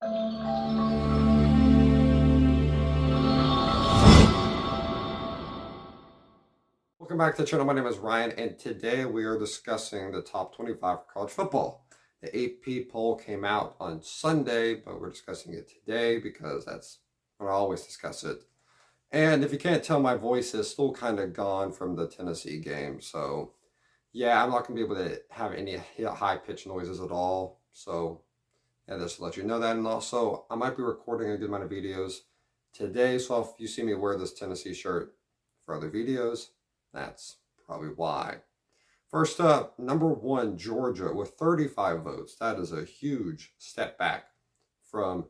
Welcome back to the channel. My name is Ryan, and today we are discussing the top 25 for college football. The AP poll came out on Sunday, but we're discussing it today because that's when I always discuss it. And if you can't tell, my voice is still kind of gone from the Tennessee game. So, yeah, I'm not going to be able to have any high-pitched noises at all. So, yeah, just to let you know that. And also, I might be recording a good amount of videos today. So if you see me wear this Tennessee shirt for other videos, that's probably why. First up, number 1, Georgia with 35 votes. That is a huge step back from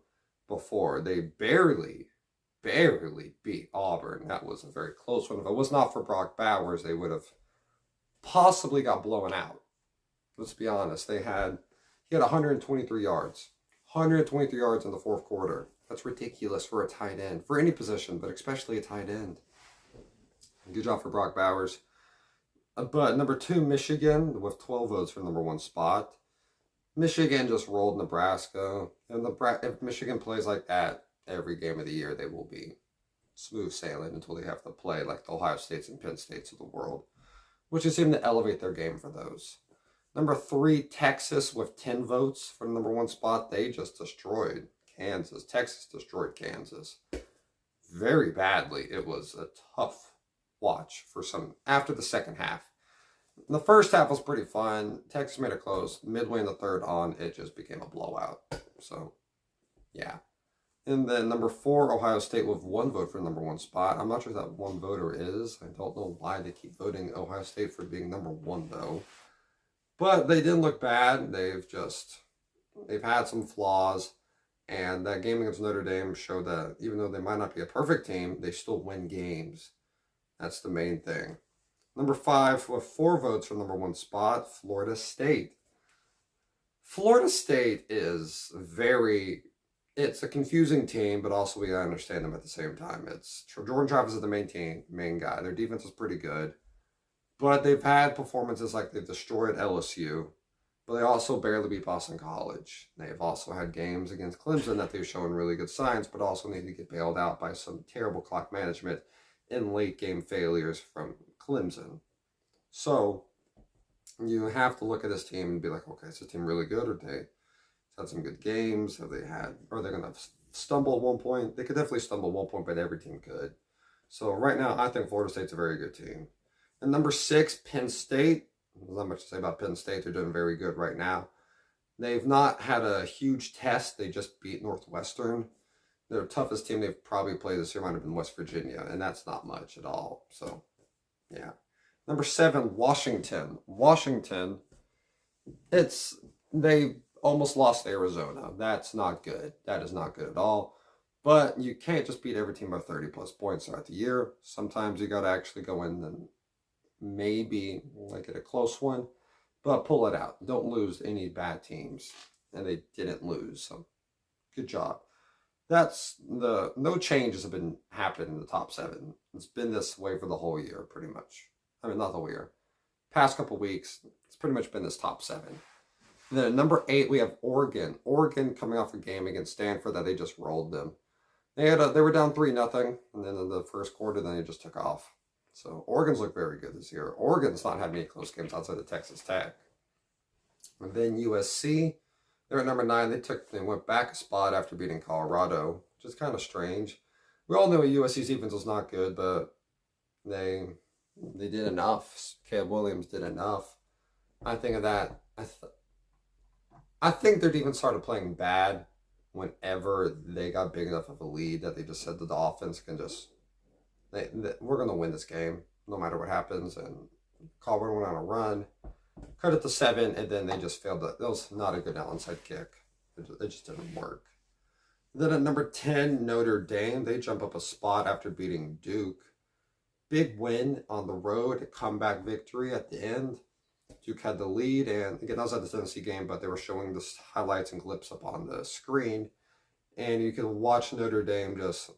before. They barely beat Auburn. That was a very close one. If it was not for Brock Bowers, they would have possibly got blown out. Let's be honest. He had 123 yards. 123 yards in the fourth quarter. That's ridiculous for a tight end. For any position, but especially a tight end. Good job for Brock Bowers. But number 2, Michigan with 12 votes for number 1 spot. Michigan just rolled Nebraska. And if Michigan plays like that every game of the year, they will be smooth sailing until they have to play like the Ohio States and Penn States of the world, which is seem to elevate their game for those. Number 3, Texas with 10 votes for the number 1 spot. They just destroyed Kansas. Texas destroyed Kansas very badly. It was a tough watch for some after the second half. The first half was pretty fun. Texas made it close. Midway in the third on, it just became a blowout. So, yeah. And then number 4, Ohio State with 1 vote for the number 1 spot. I'm not sure who that one voter is. I don't know why they keep voting Ohio State for being number 1, though. But they didn't look bad. They've had some flaws. And that game against Notre Dame showed that even though they might not be a perfect team, they still win games. That's the main thing. Number 5 with 4 votes for number 1 spot, Florida State. Florida State is it's a confusing team, but also we gotta understand them at the same time. It's Jordan Travis is the main guy. Their defense is pretty good, but they've had performances like they've destroyed LSU, but they also barely beat Boston College. They've also had games against Clemson that they've shown really good signs, but also need to get bailed out by some terrible clock management in late game failures from Clemson. So you have to look at this team and be like, okay, is this team really good, or they had some good games? Are they going to stumble at one point? They could definitely stumble at one point, but every team could. So right now, I think Florida State's a very good team. And number 6, Penn State. There's not much to say about Penn State. They're doing very good right now. They've not had a huge test. They just beat Northwestern. Their toughest team they've probably played this year might have been West Virginia, and that's not much at all. So, yeah. Number 7, Washington. Washington, they almost lost to Arizona. That's not good. That is not good at all. But you can't just beat every team by 30-plus points throughout the year. Sometimes you got to actually go in and maybe make it a close one, but pull it out. Don't lose any bad teams. And they didn't lose, so good job. No changes have been happening in the top 7. It's been this way for the whole year, pretty much. I mean, not the whole year. Past couple weeks, it's pretty much been this top 7. And then at number 8, we have Oregon. Oregon coming off a game against Stanford that they just rolled them. They were down 3-0, and then in the first quarter, then they just took off. So Oregon's looked very good this year. Oregon's not had many close games outside of Texas Tech. And then USC. They're at number 9. They went back a spot after beating Colorado, which is kind of strange. We all know USC's defense was not good, but they did enough. Caleb Williams did enough. I think of that. I think their defense started playing bad whenever they got big enough of a lead that they just said that the offense can just we're going to win this game no matter what happens. And Colorado went on a run. Cut it to 7, and then they just failed. That was not a good onside kick. It just didn't work. Then at number 10, Notre Dame. They jump up a spot after beating Duke. Big win on the road, a comeback victory at the end. Duke had the lead, and again, that was at the Tennessee game, but they were showing the highlights and clips up on the screen. And you can watch Notre Dame just,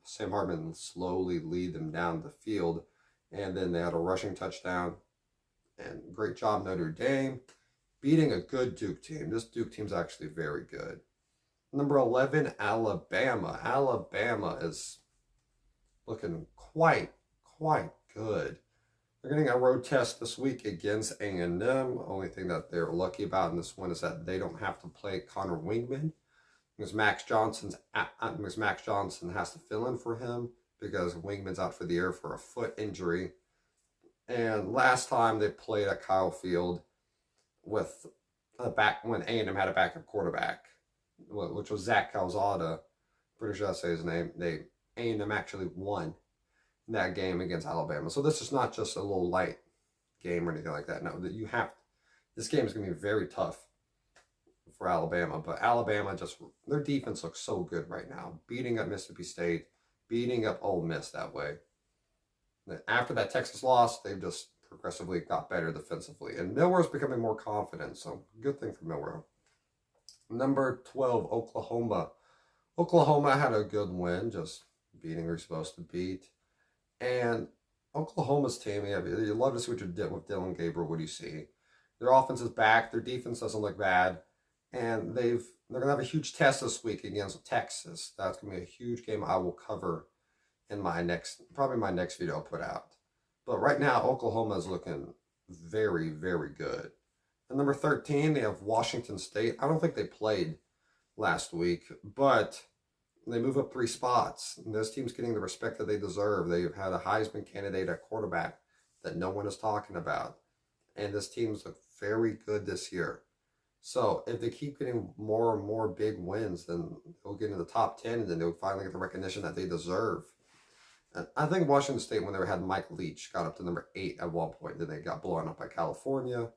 Sam Hartman slowly lead them down the field. And then they had a rushing touchdown. And great job, Notre Dame, beating a good Duke team. This Duke team's actually very good. Number 11, Alabama. Alabama is looking quite good. They're getting a road test this week against A&M. Only thing that they're lucky about in this one is that they don't have to play Connor Wingman because Max Johnson has to fill in for him because Wingman's out for the year for a foot injury. And last time they played at Kyle Field with when A&M had a backup quarterback, which was Zach Calzada. Pretty sure I say his name. A&M actually won that game against Alabama. So this is not just a little light game or anything like that. No, that this game is going to be very tough for Alabama. But Alabama their defense looks so good right now, beating up Mississippi State, beating up Ole Miss that way. After that Texas loss, they've just progressively got better defensively. And Milroe's becoming more confident, so good thing for Milroe. Number 12, Oklahoma. Oklahoma had a good win, just beating who you're supposed to beat. And Oklahoma's team, you love to see what you did with Dylan Gabriel. What do you see? Their offense is back. Their defense doesn't look bad. And they're going to have a huge test this week against Texas. That's going to be a huge game I will cover in my next video I'll put out. But right now, Oklahoma is looking very, very good. And number 13, they have Washington State. I don't think they played last week, but they move up 3 spots. And this team's getting the respect that they deserve. They've had a Heisman candidate at quarterback that no one is talking about. And this team's looked very good this year. So if they keep getting more and more big wins, then they'll get into the top 10, and then they'll finally get the recognition that they deserve. And I think Washington State, when they had Mike Leach, got up to number 8 at one point. Then they got blown up by California.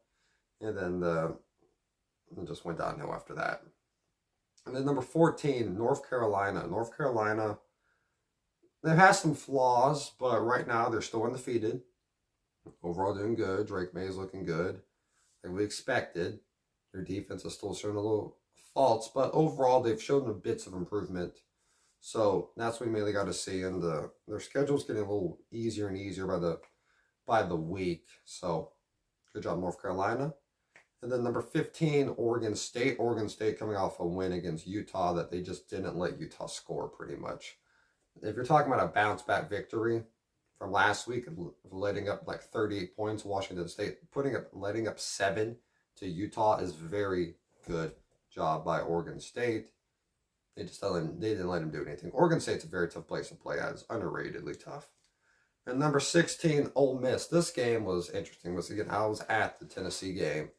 And then it just went downhill after that. And then number 14, North Carolina. North Carolina, they've had some flaws, but right now they're still undefeated. Overall doing good. Drake May is looking good, like we expected. Their defense is still showing a little faults, but overall they've shown the bits of improvement. So that's what we mainly got to see. And their schedule's getting a little easier and easier by the week. So good job, North Carolina. And then number 15, Oregon State. Oregon State coming off a win against Utah that they just didn't let Utah score pretty much. If you're talking about a bounce back victory from last week, letting up like 38 points, Washington State letting up 7 to Utah is very good job by Oregon State. They didn't let him do anything. Oregon State's a very tough place to play at. It's underratedly tough. And number 16, Ole Miss. This game was interesting. I was at the Tennessee game.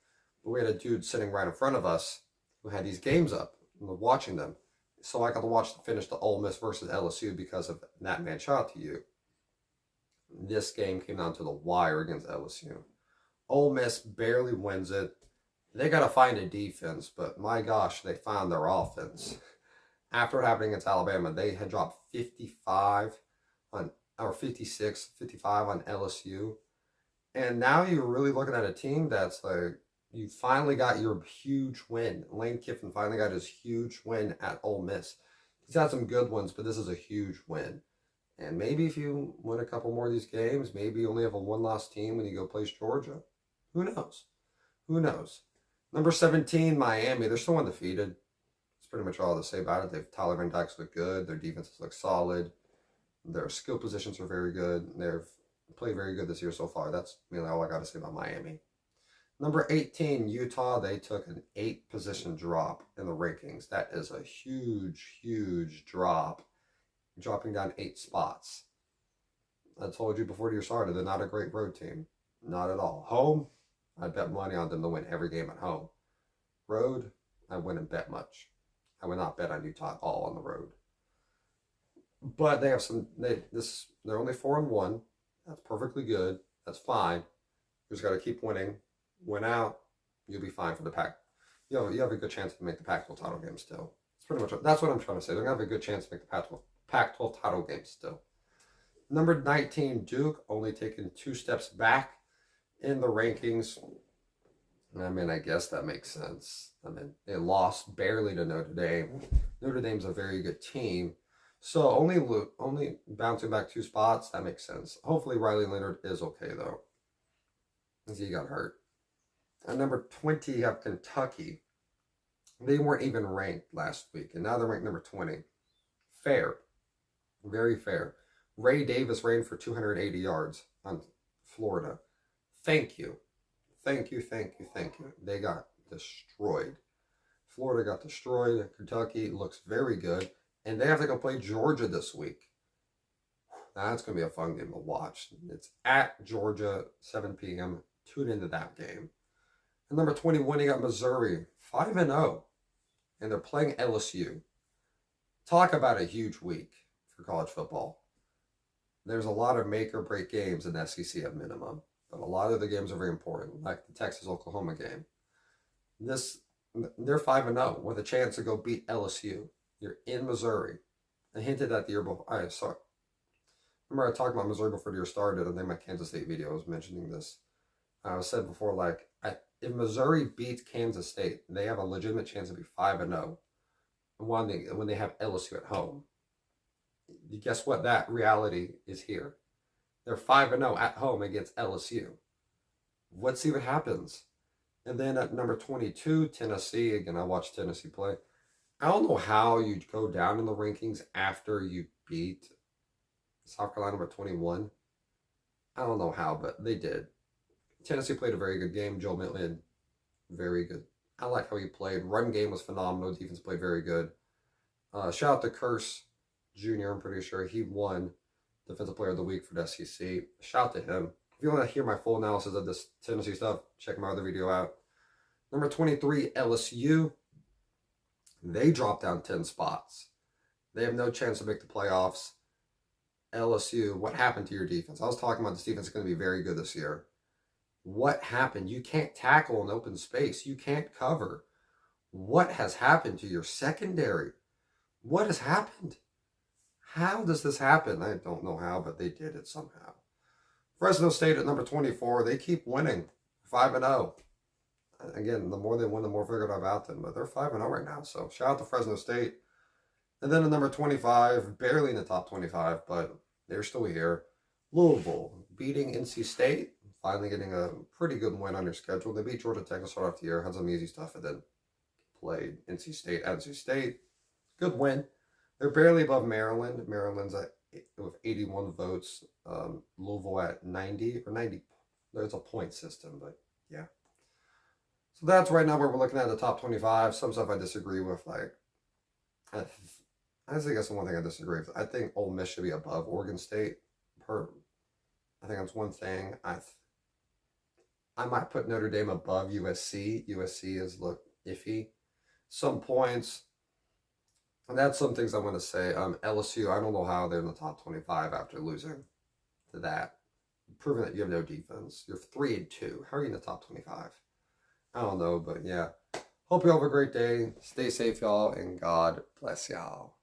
But we had a dude sitting right in front of us who had these games up and was watching them. So I got to finish the Ole Miss versus LSU because of that man. Shout out to you. This game came down to the wire against LSU. Ole Miss barely wins it. They got to find a defense, but my gosh, they found their offense. After what happened against Alabama, they had dropped 55 on LSU. And now you're really looking at a team that's like, you finally got your huge win. Lane Kiffin finally got his huge win at Ole Miss. He's had some good ones, but this is a huge win. And maybe if you win a couple more of these games, maybe you only have a one-loss team when you go play Georgia. Who knows? Who knows? Number 17, Miami. They're still undefeated. That's pretty much all to say about it. Tyler Van Dyke's look good. Their defenses look solid. Their skill positions are very good. They've played very good this year so far. That's mainly all I got to say about Miami. Number 18, Utah. They took an 8-position drop in the rankings. That is a huge, huge drop. Dropping down 8 spots. I told you before the year started, they're not a great road team. Not at all. Home, I bet money on them to win every game at home. Road, I wouldn't bet much. I would not bet on Utah at all on the road. But they have they're only 4-1. That's perfectly good. That's fine. You just got to keep winning. Win out, you'll be fine for the Pac. You have a good chance to make the Pac-12 title game still. That's what I'm trying to say. They're going to have a good chance to make the Pac-12 title game still. Number 19, Duke, only taking 2 steps back in the rankings. I mean, I guess that makes sense. I mean, they lost barely to Notre Dame. Notre Dame's a very good team. So only bouncing back 2 spots, that makes sense. Hopefully Riley Leonard is okay, though, because he got hurt. At number 20, you have Kentucky. They weren't even ranked last week, and now they're ranked number 20. Fair. Very fair. Ray Davis ran for 280 yards on Florida. Thank you. Thank you, thank you, thank you. They got destroyed. Florida got destroyed. Kentucky looks very good. And they have to go play Georgia this week. That's going to be a fun game to watch. It's at Georgia, 7 p.m. Tune into that game. And number 21, you got Missouri, 5-0. And they're playing LSU. Talk about a huge week for college football. There's a lot of make or break games in the SEC at minimum. But a lot of the games are very important, like the Texas-Oklahoma game. They're 5-0 with a chance to go beat LSU. You're in Missouri. I hinted at the year before. Remember I talked about Missouri before the year started. I think my Kansas State video was mentioning this. I said before, like, if Missouri beats Kansas State, they have a legitimate chance to be 5-0 when they have LSU at home. Guess what? That reality is here. They're 5-0 at home against LSU. Let's see what happens. And then at number 22, Tennessee. Again, I watched Tennessee play. I don't know how you go down in the rankings after you beat South Carolina number 21. I don't know how, but they did. Tennessee played a very good game. Joe Milton, very good. I like how he played. Run game was phenomenal. Defense played very good. Shout out to Curse Jr. I'm pretty sure he won Defensive Player of the Week for the SEC. Shout out to him. If you want to hear my full analysis of this Tennessee stuff, check my other video out. Number 23, LSU. They dropped down 10 spots. They have no chance to make the playoffs. LSU, what happened to your defense? I was talking about this defense is going to be very good this year. What happened? You can't tackle in open space. You can't cover. What has happened to your secondary? What has happened? How does this happen? I don't know how, but they did it somehow. Fresno State at number 24. They keep winning. 5-0. Again, the more they win, the more figured about them. But they're 5-0 right now. So shout out to Fresno State. And then at number 25, barely in the top 25, but they're still here. Louisville beating NC State. Finally getting a pretty good win on their schedule. They beat Georgia Tech to start off the year. Had some easy stuff and then played NC State at NC State. Good win. They're barely above Maryland. Maryland's with 81 votes. Louisville at 90 or 90. There's a point system, but yeah. So that's right now where we're looking at the top 25. Some stuff I disagree with. Like, I think that's the one thing I disagree with. I think Ole Miss should be above Oregon State. I think that's one thing. I might put Notre Dame above USC. USC is look iffy. Some points. And that's some things I want to say. LSU, I don't know how they're in the top 25 after losing to that. Proving that you have no defense. You're 3-2. How are you in the top 25? I don't know, but yeah. Hope you all have a great day. Stay safe, y'all, and God bless y'all.